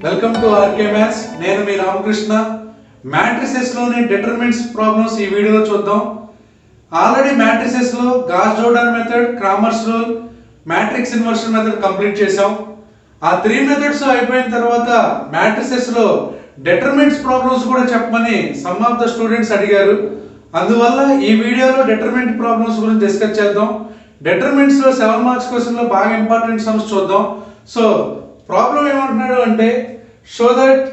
Welcome to RK maths. నేను మీ Ramakrishna. Matrices లోని డిటర్మినెంట్స్ ప్రాబ్లమ్స్ ఈ వీడియోలో చూద్దాం. ఆల్రెడీ మ్యాట్రిసెస్ లో Gauss Jordan method, Cramer's rule, matrix inversion method complete చేసాం. ఆ 3 మెథడ్స్ అయిపోయిన తర్వాత మ్యాట్రిసెస్ లో డిటర్మినెంట్స్ ప్రాబ్లమ్స్ కూడా చెప్పమని సమ్ ఆఫ్ ద స్టూడెంట్స్ అడిగారు. అందువల్ల ఈ వీడియోలో డిటర్మినెంట్ ప్రాబ్లమ్స్ గురించి డిస్కస్ చేద్దాం. డిటర్మినెంట్స్ లో 7 మార్క్స్ క్వశ్చన్ లో బాగా ఇంపార్టెంట్ సమ్స్ చూద్దాం. సో ప్రాబ్లం ఏమంటున్నాడు అంటే, show that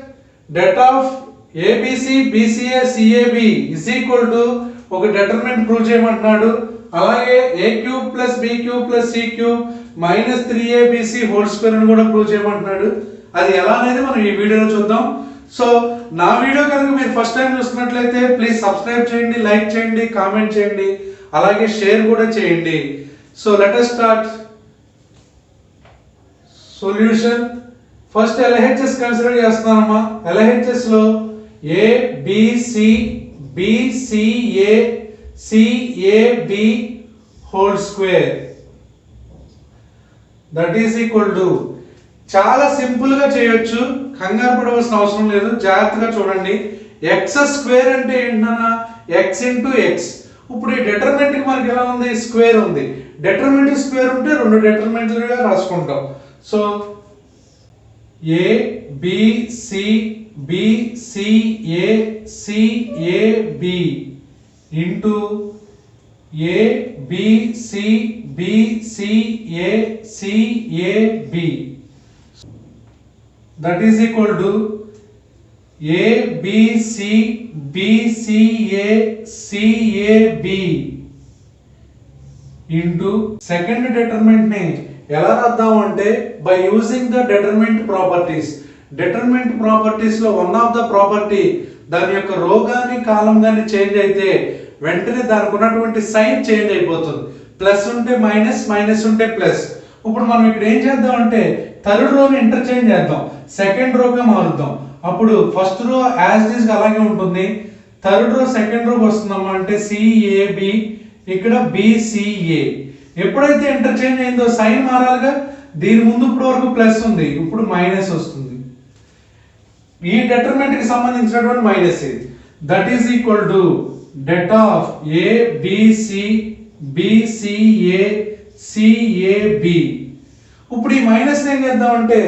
det of ABC BCA CAB is equal to ఒక డిటర్మినెంట్ ప్రూవ్ చేయమంటున్నాడు. అలాగే A cube plus B cube plus C cube minus 3abc whole square అని కూడా ప్రూవ్ చేయమంటున్నాడు. అది ఎలా అనేది మనం ఈ వీడియోలో చూద్దాం. సో నా వీడియో కనుక మీరు ఫస్ట్ టైం చూస్తున్నట్లయితే ప్లీజ్ సబ్స్క్రైబ్ చేయండి, లైక్ చేయండి, కామెంట్ చేయండి, అలాగే షేర్ కూడా చేయండి. So let us start solution. First LHS consider చేస్తున్నామమ్మా. LHS లో A B C B C A C A B whole square that is equal to, చాలా సింపుల్ గా చేయొచ్చు, కంగారు పడవలసిన అవసరం లేదు. జాగ్రత్తగా చూడండి. ఎక్స్ స్క్వేర్ అంటే ఏంటన్నా, ఎక్స్ ఇంటూ ఎక్స్. ఇప్పుడు ఈ డిటర్మినెంట్ కి మనకి ఎలా ఉంది, స్క్వేర్ ఉంది. డిటర్మినెంట్ స్క్వేర్ ఉంటే రెండు డిటర్మినెంట్లుగా రాసుకుంటాం. So A B C B C A C A B into A B C B C A C A B that is equal to A B C B C A C A B into second determinant ని ఎలా రాద్దాం అంటే, by using the determinant properties. Determinant properties లో one of the property, దాని యొక్క రో గాని కాలం గాని చేంజ్ అయితే వెంటనే దానికి ఉన్నటువంటి సైన్ చేంజ్ అయిపోతుంది. ప్లస్ ఉంటే మైనస్, మైనస్ ఉంటే ప్లస్. ఇప్పుడు మనం ఇక్కడ ఏం చేద్దాం అంటే, థర్డ్ రోని ఇంటర్చేంజ్ చేద్దాం, సెకండ్ రోగా మారుద్దాం. అప్పుడు first row as it is అలాగే ఉంటుంది, థర్డ్ రో సెకండ్ రోకి వస్తుందమ్మా. అంటే సిఏబి, ఇక్కడ బిసిఏ. ఎప్పుడైతే ఇంటర్చేంజ్ అయిందో సైన్ మారాలిగా. దీని ముందు ఇప్పుడు వరకు ప్లస్ ఉంది, ఇప్పుడు మైనస్ వస్తుంది. ఈ డిటర్మినెంట్ కి సంబంధించినటువంటి మైనస్ ఇది. That is equal to det of A BC BCA CAB. ఇప్పుడు ఈ మైనస్ ఏం చేద్దాం అంటే,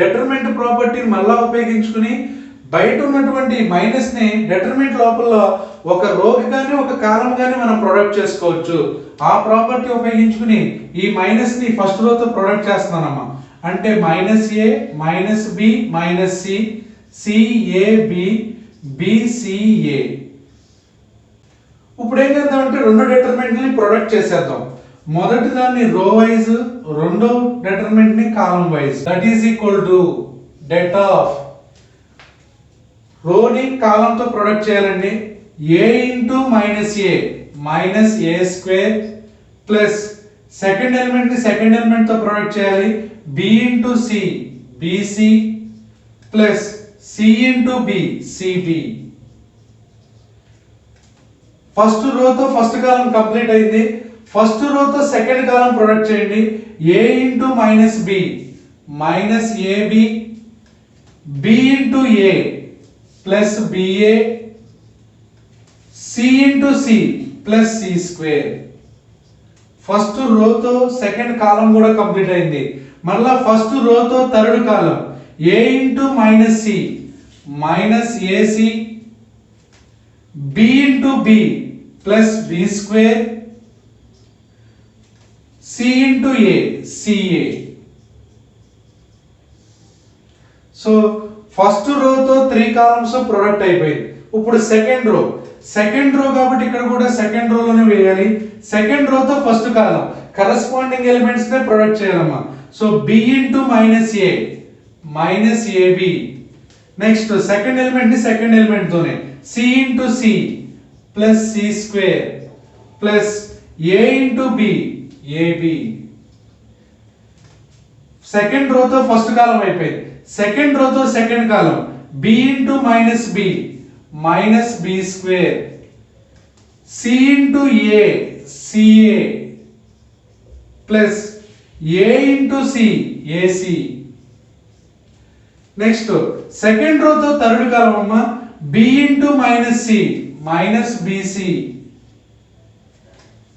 డిటర్మినెంట్ ప్రాపర్టీని మళ్ళా ఉపయోగించుకుని బయట ఉన్నటువంటి మైనస్ ని డిటర్మినెంట్ లోపల ఒక రోకి కానీ ఒక కాలం కానీ మనం ప్రొడక్ట్ చేసుకోవచ్చు. ఆ ప్రాపర్టీ ఉపయోగించుకుని ఈ మైనస్ ని ఫస్ట్ రోతో ప్రొడక్ట్ చేస్తున్నానమ్మా. అంటే minus A minus B minus C CAB BCA. ఇప్పుడు ఏం చేద్దాం అంటే, రెండు డిటర్మినెంట్ ని ప్రొడక్ట్ చేసేద్దాం. మొదటి దాన్ని రో వైజ్, రెండో డిటర్మినెంట్ ని column wise. That is equal to det of రోని కాలంతో ప్రొడక్ట్ చేయాలండి. A into minus A minus A square plus second element ని సెకండ్ ఎలిమెంట్ తో ప్రొడక్ట్ చేయాలి. B into C BC plus C into B CB. First రోతో first column complete అయింది. First రోతో second column product చేయండి. A into minus B minus AB, B into A plus BA, C into C plus C square. First రోతో second column కూడా complete అయింది. మళ్ళా first రోతో third column A into minus C minus AC, B into B plus B square, C into A CA. So first రోతో 3 columns product అయిపోయింది. ఇప్పుడు second row కాబట్టి ఇక్కడ కూడా సెకండ్ రోలోనే వేయాలి. సెకండ్ రోతో ఫస్ట్ కాలం కరెస్పాండింగ్ ఎలిమెంట్స్ నే ప్రొడక్ట్ చేయాలమ్మా. So B into minus A minus AB. Next second element ని సెకండ్ ఎలిమెంట్ తోనే C into C plus C square plus A into B AB. Second రోతో first column అయిపోయింది. Second రోతో second column B into minus B minus B square, C into A CA plus A into C AC. Next second రోతో third column అమ్మ B into minus C minus BC,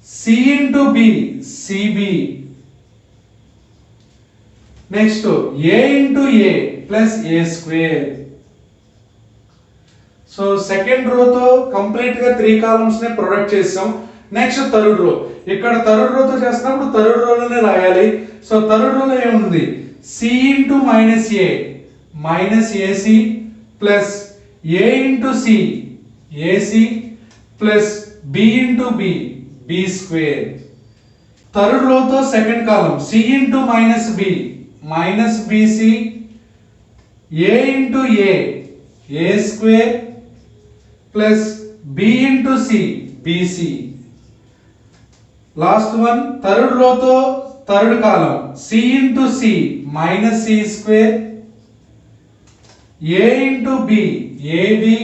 C into B CB, next A into A plus A square. So second రోతో complete గా 3 columns ని product చేసాం. Next third row, ఇక్కడ third రోతో చేసినప్పుడు third రోలోనే రాయాలి. So third రోలో ఏముంది, C into minus A minus AC plus A into C AC plus B into B B square. Third రోతో second column C into minus B minus BC, A into A square plus B into C BC. Last one third రోతో third column C into C minus C square, A into B AB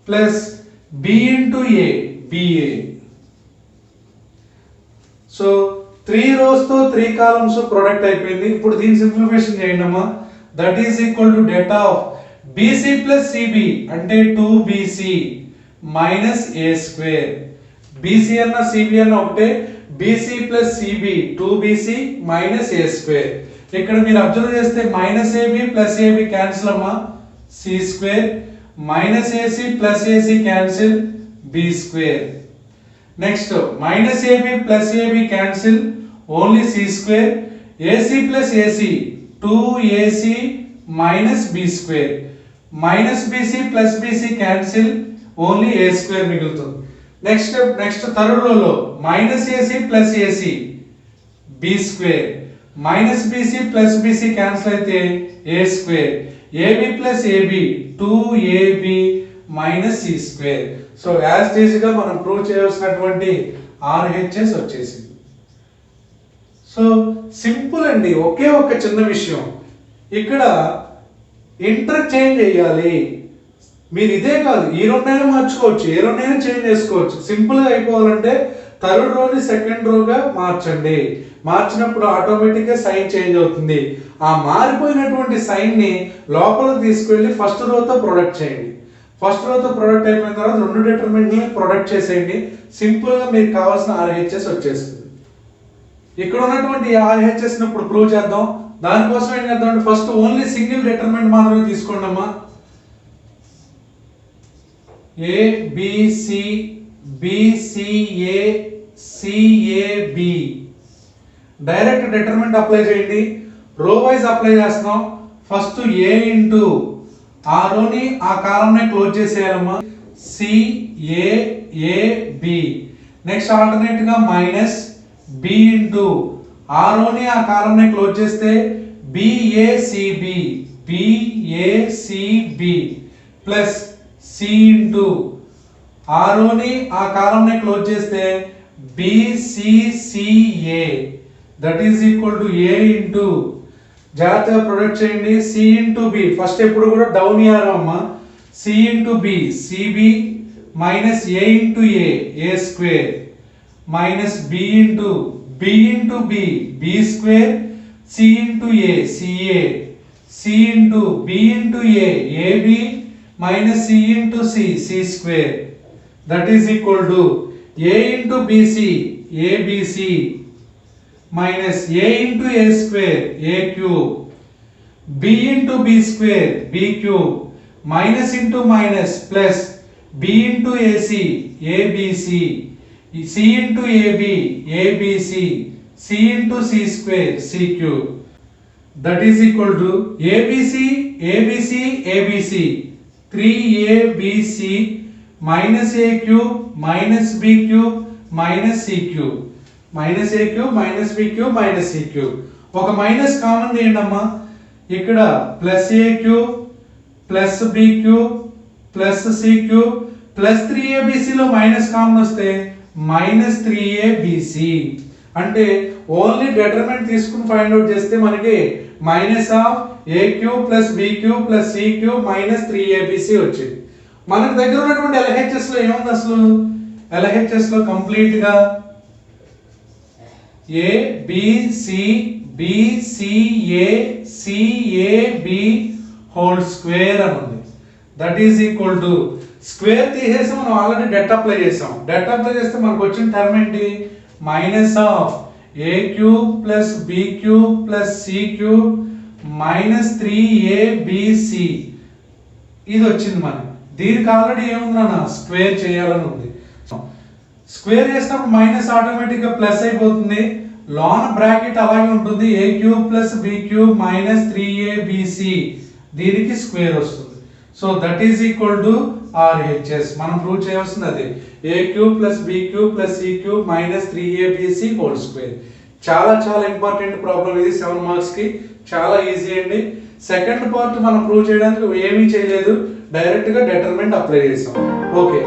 plus B into A BA. So 3 rows తో 3 columns product అయిపోయింది. ఇప్పుడు దీని simplification చేయండి అమ్మా. That is equal to det of BC plus CB అంటే 2bc minus A square. BC అన్న CB అన్న ఒకటే, BC plus CB 2bc minus A square. ఇక్కడ మీరు అబ్జర్వ్ చేస్తే minus AB plus AB cancel అమ్మా, C square minus AC plus AC cancel B square. Next minus AB plus AB cancel only C square, AC plus AC 2ac minus B square, minus BC plus BC cancel only A square మిగులుతుంది. Next third రోలో minus AC plus AC B square, minus BC plus BC cancel అయితే A square, AB plus AB 2ab minus C square. So as it is గా మనం prove చేయాల్సినటువంటి RHS వచ్చేసింది. So simple అండి, ఒకే ఒక చిన్న విషయం ఇక్కడ ఇంటర్చేంజ్ చేయాలి. మీరు ఇదే కాదు ఈ రెండైనా మార్చుకోవచ్చు, ఏ రెండైనా చేంజ్ చేసుకోవచ్చు. సింపుల్ గా అయిపోవాలంటే థర్డ్ రోని సెకండ్ రోగా మార్చండి. మార్చినప్పుడు ఆటోమేటిక్ గా సైన్ చేంజ్ అవుతుంది. ఆ మారిపోయినటువంటి సైన్ ని లోపలికి తీసుకెళ్లి ఫస్ట్ రోతో ప్రొడక్ట్ చేయండి. ఫస్ట్ రోతో ప్రొడక్ట్ అయిపోయిన తర్వాత రెండు డిటర్మినెంట్ ని ప్రొడక్ట్ చేసేయండి. సింపుల్ గా మీకు కావాల్సిన RHS వచ్చేస్తుంది. ఇక్కడ ఉన్నటువంటి RHS ని ఇప్పుడు ప్రూవ్ చేద్దాం. దానికోసం ఏం చేద్దాం అంటే ఫస్ట్ ఓన్లీ సింగిల్ డిటర్మినెంట్ మాత్రమే తీసుకోండి అమ్మా. ABC BCA CAB direct determinant apply చేయండి. రో వైజ్ అప్లై చేస్తున్నాం. ఫస్ట్ ఏ ఇంటూ ఆ రోని ఆ కాలంని క్లోజ్ చేసేయాలమ్మా, CAAB. నెక్స్ట్ ఆల్టర్నేట్ గా మైనస్ బి ఇంటూ ఆ రోని ఆ కాలంని క్లోజ్ చేస్తే BACB ప్లస్ సి ఇంటూ ఆ రోని ఆ కాలంని క్లోజ్ చేస్తే BCCA that is equal to A into జాగ్రత్తగా ప్రొడక్ట్ చేయండి సి ఇంటూ బి. ఫస్ట్ ఎప్పుడు కూడా డౌన్ ఇయర్ అమ్మా, C into B CB minus A into A square minus B into B square C into A CA C into B into AB minus C into C square that is equal to A into BC ABC minus a into a square a cube, b into b square b cube, minus into minus plus b into ac abc, c into ab abc, c into c square c cube that is equal to abc 3abc minus a cube minus b cube minus c cube minus A cube minus B cube minus C cube. ఒక minus common తీయండి అమ్మా. ఇక్కడ plus A cube plus B cube plus C cube plus 3abc లో minus common వస్తే minus 3abc. అంటే only determinant తీసుకుని find out చేస్తే మనకి minus of A cube plus B cube plus C cube minus 3abc వచ్చింది. మనకి దగ్గర ఉన్నటువంటి LHS లో ఏముంది అసలు? LHS లో కంప్లీట్ గా A B C B BCACAB whole square అని ఉంది. That is equal to square తీసేసి మనం ఆల్రెడీ డెట్ అప్లై చేసాం. డెట్ అప్లై చేస్తే మనకు వచ్చిన టర్మ్ ఏంటి? Minus of a cube plus b cube plus c cube minus 3abc ఇది వచ్చింది మనకి. దీనికి ఆల్రెడీ ఏముందన్న స్క్వేర్ చేయాలని ఉంది. స్క్వేర్ చేసినప్పుడు మైనస్ ఆటోమేటిక్గా ప్లస్ అయిపోతుంది. లాన్ బ్రాకెట్ అలాగే ఉంటుంది. a cube plus b cube minus 3abc దీనికి స్క్వేర్ వస్తుంది. So that is equal to RHS. మనం ప్రూవ్ చేయాల్సింది అదే. a cube plus b cube plus c cube minus 3abc whole square. చాలా చాలా ఇంపార్టెంట్ ప్రాబ్లం ఇది 7 మార్క్స్ కి. చాలా ఈజీ అండి. సెకండ్ పార్ట్ మనం ప్రూవ్ చేయడానికి ఏమీ చేయలేదు, డైరెక్ట్ గా డిటర్మినెంట్ అప్లై చేసాం. ఓకే.